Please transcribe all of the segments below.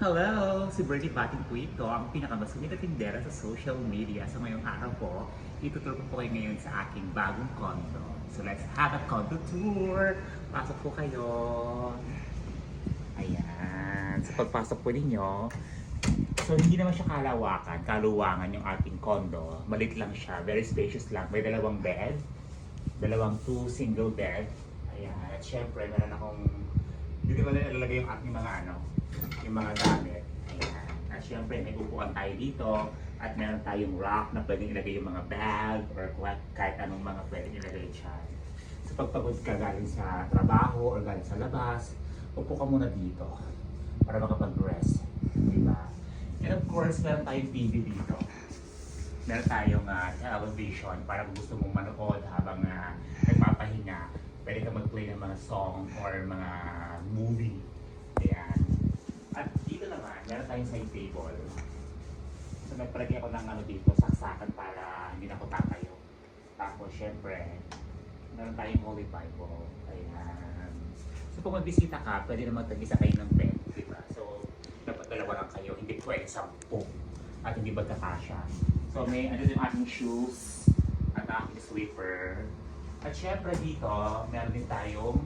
Hello! Si Bernie Batin po ito, ang pinakamasungit na tindera sa social media. Sa ngayong araw po, ituturo ko po kayo ngayon sa aking bagong condo. So let's have a condo tour! Pasok po kayo! Ayan. Sa pagpasok po ninyo, so hindi naman siya kaluwangan yung ating condo. Malit lang siya, very spacious lang. May dalawang bed, two single bed. Ayan. At syempre, meron akong dito ko na ilalagay yung aking mga yung mga gamit. Ayan. At syempre, may upuan tayo dito at meron tayong rack na pwedeng ilagay yung mga bag or kahit anong mga pwedeng ilagay dyan. So pagpagod ka galing sa trabaho or galing sa labas, upo ka muna dito para makapag-rest. Diba? And of course, meron tayong TV dito. Meron tayong television para kung gusto mong manood habang nagpapahinga. Pwede ka mag-play ng mga song or mga movie. Ayan. At dito naman, meron tayong side table. So nagpalagay ako ng dito, saksakan para hindi na ako tatayo. Tapos syempre, meron tayong Holy Bible. Ayan. So kung magbisita ka, pwede naman tag-isa kayo ng bed. Diba? So, dapat dalawa lang kayo, hindi pwede 10 at hindi magkakasya. So may yung ating shoes at aking sweeper. At syempre dito, meron din tayong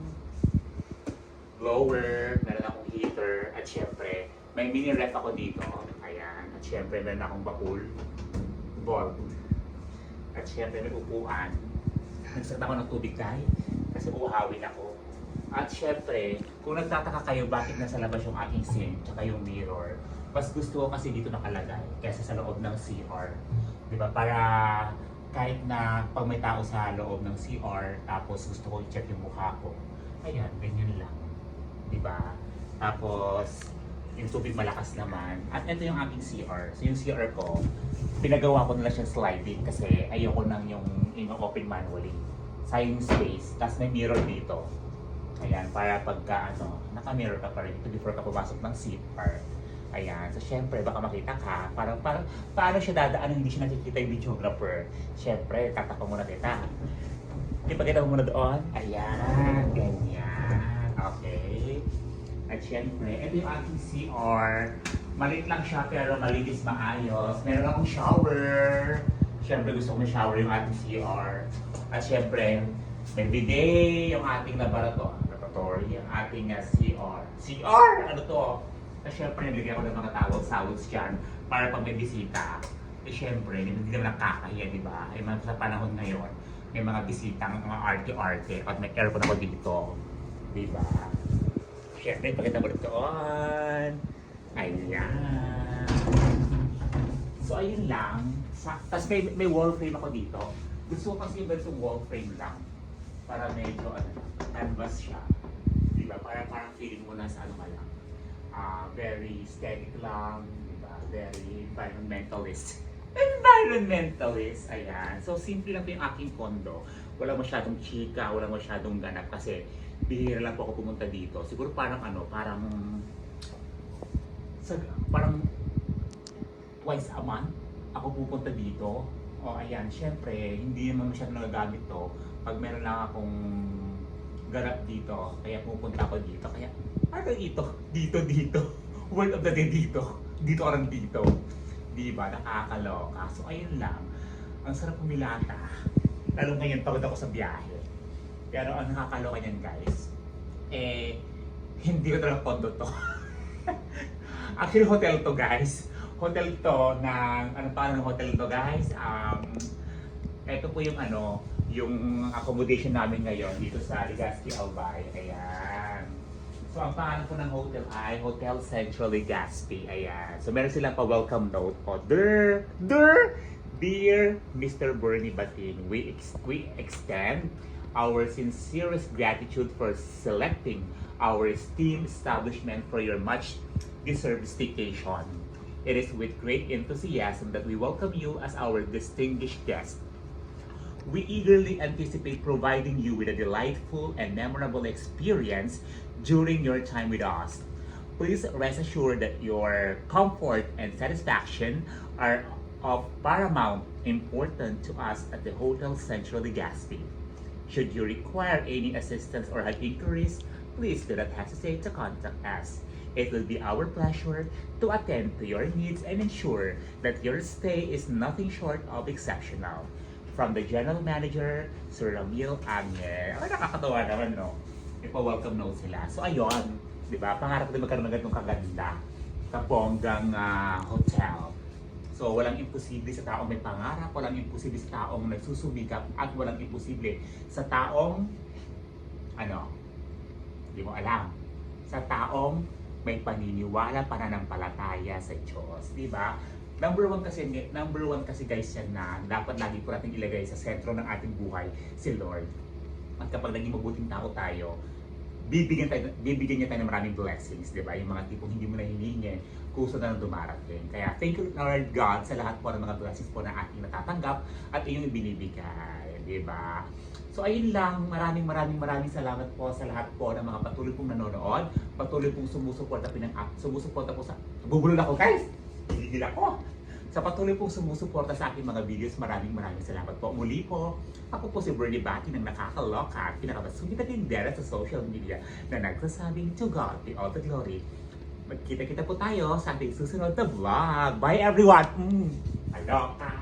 blower, meron akong heater, at syempre, may mini ref ako dito. Ayan. At syempre, meron akong bulb. At syempre, may upuan. Nagsarap ako ng tubig tayo kasi uuhawin ako. At syempre, kung nagtataka kayo bakit nasa labas yung aking sink tsaka yung mirror, mas gusto ko kasi dito nakalagay kaysa sa loob ng CR. Diba? Para kahit na pag may tao sa loob ng CR, tapos gusto ko i-check yung mukha ko, ayan, ganyan lang. Diba? Tapos, yung tubig malakas naman. At ito yung aking CR. So yung CR ko, pinagawa ko nila siyang sliding kasi ayoko nang yung open manually. Sayang space, tapos may mirror dito. Ayan, para pagka naka-mirror ka pa rin ito before ka pumasok ng CR. Ayan, so syempre baka makita ka, parang paano siya dadaan hindi siya nakikita yung videographer. Syempre, tatakpan muna kita. Ipakita mo muna doon. Ayan, ganyan. Okay. At syempre, ito yung aking CR. Maliit lang siya pero malinis maayos. Meron akong shower. Syempre gusto ko shower yung ating CR. At syempre, may bidet yung ating laboratory, yung ating CR. CR! Ano to? At syempre, nabigyan ko ng mga towels dyan para pag may bisita. Eh syempre, hindi naman nakakahiya, di ba? Eh, sa panahon ngayon, may mga bisitang mga arte-arte at may aircon ako dito. Di ba? Syempre, pakita ko rin doon. Ayan. So, ayun lang. Tapos may wall frame ako dito. Gusto ko kasi yung ganitong wall frame lang. Para medyo canvas siya. Di ba? Parang feeling mo nasa ka lang. Very aesthetic lang, diba? Very environmentalist. Environmentalist, ayan. So, simple lang po yung aking condo. Wala masyadong chika, wala masyadong ganap kasi bihira lang po ako pumunta dito. Siguro parang parang twice a month ako pupunta dito. O ayan, syempre, hindi naman masyadong nagagamit to. Pag meron lang akong garap dito, kaya pupunta ako dito. Kaya, dito. Word of the day dito. Dito ka rin dito. Diba? Nakakaloka. So, ayun lang. Ang sarap pumilata. Lalo ngayon, pagod ako sa biyahe. Pero ang nakakaloka niyan, guys, hindi ko talaga condo to. Actually, hotel to, guys. Hotel to ng, ng hotel to, guys? Ito po yung yung accommodation namin ngayon dito sa Legazpi Albay. Ayan. So, ang pangalan po ng hotel ay Hotel Central Legazpi. Ayan. So, meron silang pa-welcome note po. Dear Mr. Bernie Batin, we extend our sincerest gratitude for selecting our esteemed establishment for your much-deserved staycation. It is with great enthusiasm that we welcome you as our distinguished guest. We eagerly anticipate providing you with a delightful and memorable experience during your time with us. Please rest assured that your comfort and satisfaction are of paramount importance to us at the Hotel Central Legazpi. Should you require any assistance or have inquiries, please do not hesitate to contact us. It will be our pleasure to attend to your needs and ensure that your stay is nothing short of exceptional. From the General Manager, Sir Ramil Agne. Ay, nakakatawa naman, no? May pa-welcome note sila. So, ayun, di ba? Pangarap ko din magkaroon ng ganitong kaganda, kabonggang hotel. So, walang imposible sa taong may pangarap, walang imposible sa taong nagsusumikap, at walang imposible sa taong, hindi mo alam, sa taong may paniniwala, pananampalataya sa Diyos, di ba? Number one kasi guys yan na dapat lagi po natin ilagay sa sentro ng ating buhay, si Lord. At kapag naging mabuting tao tayo, bibigyan niya tayo ng maraming blessings, di ba? Yung mga tipong hindi mo na hiningi, kuso na lang dumarating. Kaya thank you Lord God sa lahat po ng mga blessings po na ating natatanggap at inyong ibinibigay, di ba? So ayun lang, maraming salamat po sa lahat po ng mga patuloy pong nanonood, patuloy pong sumusuporta po sa, bubulol ako guys! Gigil ako! Sa patuloy pong sumusuporta sa aking mga videos, maraming salamat po. Muli po, ako po si Bernie Bati ng nakakaloka at pinakabasungit at tindera sa social media na nagsasabing to God be all the glory. Magkita-kita po tayo sa ating susunod na vlog. Bye everyone! Aloka!